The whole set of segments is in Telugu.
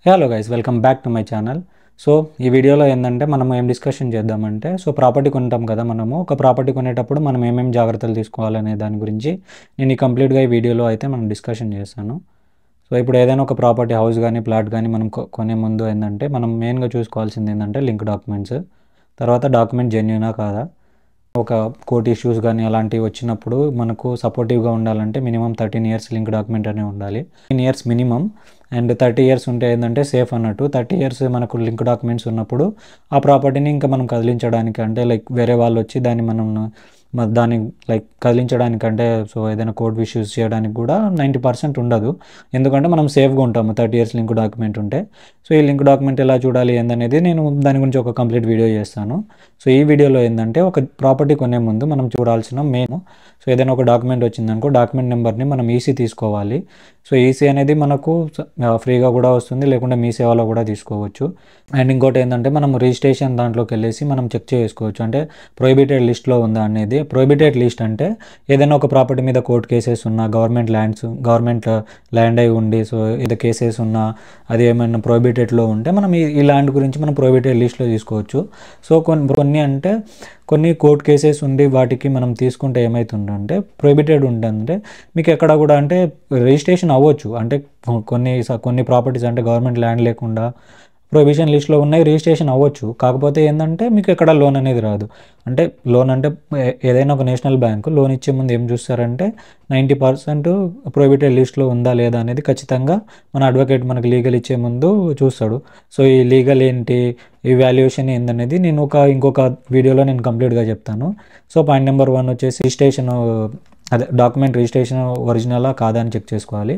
Hello guys, welcome back to my channel. So ఈ వీడియోలో ఏంటంటే మనం ఏం డిస్కషన్ చేద్దామంటే, ప్రాపర్టీ కొంటాం కదా. మనము ఒక ప్రాపర్టీ కొనేటప్పుడు మనం ఏమేమి జాగ్రత్తలు తీసుకోవాలనే దాని గురించి నేను కంప్లీట్గా ఈ వీడియోలో అయితే మనం డిస్కషన్ చేస్తాను. సో ఇప్పుడు ఏదైనా ఒక ప్రాపర్టీ, హౌస్ కానీ ప్లాట్ కానీ మనం కొనే ముందు ఏంటంటే మనం మెయిన్గా చూసుకోవాల్సింది ఏంటంటే లింక్ డాక్యుమెంట్స్. తర్వాత డాక్యుమెంట్ జెన్యూనా కాదా. ఒక కోర్ట్ ఇష్యూస్ కానీ అలాంటివి వచ్చినప్పుడు మనకు సపోర్టివ్గా ఉండాలంటే మినిమం 13 ఇయర్స్ లింక్ డాక్యుమెంట్ అనే ఉండాలి. 10 ఇయర్స్ మినిమం అండ్ 30 ఇయర్స్ ఉంటే ఏంటంటే సేఫ్ అన్నట్టు. 30 ఇయర్స్ మనకు లింక్ డాక్యుమెంట్స్ ఉన్నప్పుడు ఆ ప్రాపర్టీని ఇంకా మనం కదిలించడానికి అంటే లైక్ వేరే వాళ్ళు వచ్చి దాన్ని లైక్ కదిలించడానికంటే ఏదైనా కోర్ట్ ఇష్యూస్ చేయడానికి కూడా 90% ఉండదు. ఎందుకంటే మనం సేఫ్గా ఉంటాము 30 ఇయర్స్ లింక్ డాక్యుమెంట్ ఉంటే. ఈ లింక్ డాక్యుమెంట్ ఎలా చూడాలి ఏందనేది నేను దాని గురించి ఒక కంప్లీట్ వీడియో చేస్తాను. ఈ వీడియోలో ఏంటంటే ఒక ప్రాపర్టీ కొనే ముందు మనం చూడాల్సిన మెయిన్ ఏదైనా ఒక డాక్యుమెంట్ వచ్చిందనుకో, డాక్యుమెంట్ నెంబర్ని మనం ఈసీ తీసుకోవాలి. ఈసీ అనేది మనకు ఫ్రీగా కూడా వస్తుంది, లేకుంటే మీ సేవలో కూడా తీసుకోవచ్చు. అండ్ ఇంకోటి ఏంటంటే మనం రిజిస్ట్రేషన్ దాంట్లోకి వెళ్ళేసి మనం చెక్ చేసుకోవచ్చు, అంటే ప్రొహిబిటెడ్ లిస్ట్లో ఉందా అనేది. ప్రొహిబిటెడ్ లిస్ట్ అంటే ఏదైనా ఒక ప్రాపర్టీ మీద కోర్ట్ కేసెస్ ఉన్నా, గవర్నమెంట్ ల్యాండ్ అయి ఉండి ఏదో కేసెస్ ఉన్నా, అది ఏమైనా ప్రొహిబిటెడ్లో ఉంటే మనం ఈ ల్యాండ్ గురించి మనం ప్రొహిబిటెడ్ లిస్ట్లో తీసుకోవచ్చు. కొన్ని కోర్ట్ కేసెస్ ఉండి వాటికి మనం తీసుకుంటే ఏమవుతుందంటే ప్రొహిబిటెడ్ ఉంటుందంటే మీకు ఎక్కడ కూడా అంటే రిజిస్ట్రేషన్ అవ్వచ్చు. అంటే కొన్ని ప్రాపర్టీస్ అంటే గవర్నమెంట్ ల్యాండ్ లేకుండా ప్రొహిబిషన్ లిస్ట్లో ఉన్నాయి, రిజిస్ట్రేషన్ అవ్వచ్చు. కాకపోతే ఏంటంటే మీకు ఎక్కడ లోన్ అనేది రాదు. అంటే లోన్ అంటే ఏదైనా ఒక నేషనల్ బ్యాంక్ లోన్ ఇచ్చే ముందు ఏం చూస్తారంటే 90% ప్రొహిబిటెడ్ లిస్ట్లో ఉందా లేదా అనేది ఖచ్చితంగా మన అడ్వకేట్ మనకి లీగల్ ఇచ్చే ముందు చూస్తాడు. ఈ లీగల్ ఏంటి, ఈ వాల్యుయేషన్ ఏందనేది నేను ఇంకొక వీడియోలో నేను కంప్లీట్గా చెప్తాను. పాయింట్ నెంబర్ 1 వచ్చేసి రిజిస్ట్రేషన్, అదే డాక్యుమెంట్ రిజిస్ట్రేషన్ ఒరిజినలా కాదా అని చెక్ చేసుకోవాలి.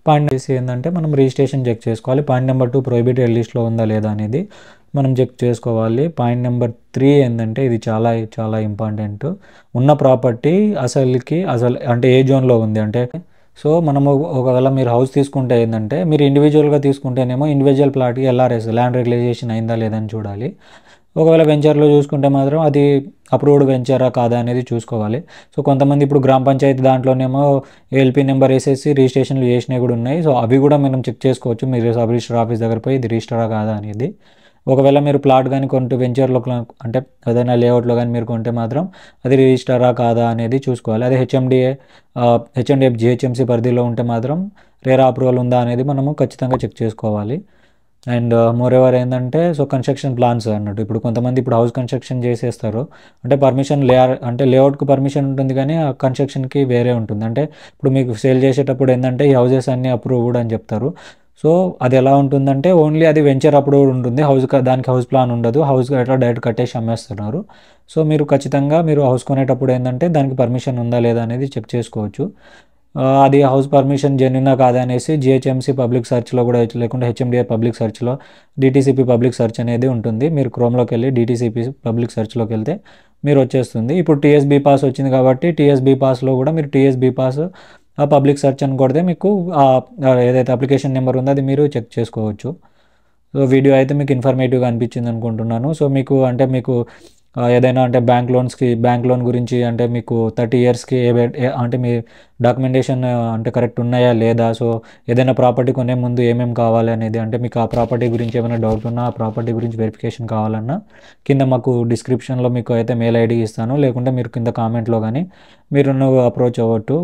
పాయింట్ ఏంటంటే మనం రిజిస్ట్రేషన్ చెక్ చేసుకోవాలి. పాయింట్ నెంబర్ 2 ప్రొహిబిటెడ్ లిస్ట్లో ఉందా లేదా అనేది మనం చెక్ చేసుకోవాలి. పాయింట్ నెంబర్ 3 ఏంటంటే ఇది చాలా చాలా ఇంపార్టెంట్. ఉన్న ప్రాపర్టీ అసలు అంటే ఏ జోన్లో ఉంది అంటే మనము ఒకవేళ మీరు హౌస్ తీసుకుంటే ఏంటంటే మీరు ఇండివిజువల్గా తీసుకుంటేనేమో ఇండివిజువల్ ప్లాట్కి ఎల్ఆర్ఎస్ ల్యాండ్ రెగ్యులైజేషన్ అయిందా లేదని చూడాలి. ఒకవేళ వెంచర్లో చూసుకుంటే మాత్రం అది అప్రూవ్డ్ వెంచరా కాదా అనేది చూసుకోవాలి. కొంతమంది ఇప్పుడు గ్రామ పంచాయతీ దాంట్లోనేమో ఎల్పీ నెంబర్ వేసేసి రిజిస్ట్రేషన్లు చేసినవి కూడా ఉన్నాయి. అవి కూడా మనం చెక్ చేసుకోవచ్చు మీరు సబ్ రిజిస్టర్ ఆఫీస్ దగ్గర పోయి ఇది రిజిస్టరా కాదా అనేది. ఒకవేళ మీరు ప్లాట్ కానీ కొంటే వెంచర్లో అంటే ఏదైనా లేఅవుట్లో కానీ మీరు కొంటే మాత్రం అది రిజిస్టరా కాదా అనేది చూసుకోవాలి. అదే హెచ్ఎండిఏ జిహెచ్ఎంసీ పరిధిలో ఉంటే మాత్రం రేరా అప్రూవల్ ఉందా అనేది మనము ఖచ్చితంగా చెక్ చేసుకోవాలి. అండ్ మోరెవర్ ఏంటంటే కన్స్ట్రక్షన్ ప్లాన్స్ అన్నట్టు. ఇప్పుడు కొంతమంది హౌస్ కన్స్ట్రక్షన్ చేసేస్తారు అంటే అంటే లేఅవుట్కి పర్మిషన్ ఉంటుంది కానీ ఆ కన్స్ట్రక్షన్కి వేరే ఉంటుంది. అంటే ఇప్పుడు మీకు సేల్ చేసేటప్పుడు ఏంటంటే ఈ హౌసెస్ అన్నీ అప్రూవ్డ్ అని చెప్తారు. అది ఎలా ఉంటుందంటే ఓన్లీ అది వెంచర్ అప్రూవ్డ్ ఉంటుంది, దానికి హౌస్ ప్లాన్ ఉండదు. హౌస్ ఎట్లా డైరెక్ట్ కట్టేసి అమ్మేస్తున్నారు. మీరు ఖచ్చితంగా హౌస్ కొనేటప్పుడు ఏంటంటే దానికి పర్మిషన్ ఉందా లేదా అనేది చెక్ చేసుకోవచ్చు. అది హౌస్ పర్మిషన్ జెన్యునా కాదా అనేసి జిహెచ్ఎంసీ పబ్లిక్ సెర్చ్లో కూడా, లేకుంటే హెచ్ఎండిఏ పబ్లిక్ సెర్చ్లో డిటీసీపీ పబ్లిక్ సెర్చ్ అనేది ఉంటుంది. మీరు క్రోమ్లోకి వెళ్ళి డిటీసీపీ పబ్లిక్ సెర్చ్లోకి వెళ్తే మీరు వచ్చేస్తుంది. ఇప్పుడు టీఎస్బీ పాస్ వచ్చింది కాబట్టి టీఎస్బీ పాస్లో కూడా మీరు టీఎస్బీ పాస్ పబ్లిక్ సెర్చ్ అని కొడితే మీకు ఏదైతే అప్లికేషన్ నెంబర్ ఉందో అది మీరు చెక్ చేసుకోవచ్చు. వీడియో అయితే మీకు ఇన్ఫర్మేటివ్గా అనిపించింది అనుకుంటున్నాను. మీకు ఏదైనా అంటే బ్యాంక్ లోన్ గురించి అంటే మీకు 30 ఇయర్స్కి అంటే మీ డాక్యుమెంటేషన్ అంటే కరెక్ట్ ఉన్నాయా లేదా, ఏదైనా ప్రాపర్టీ కొనే ముందు ఏమేమి కావాలి అనేది, అంటే మీకు ఆ ప్రాపర్టీ గురించి ఏమైనా డౌట్ ఉన్నా, ఆ ప్రాపర్టీ గురించి వెరిఫికేషన్ కావాలన్నా కింద మాకు డిస్క్రిప్షన్లో మీకు అయితే మెయిల్ ఐడి ఇస్తాను, లేకుంటే మీరు కింద కామెంట్లో కానీ మీరు అప్రోచ్ అవ్వచ్చు.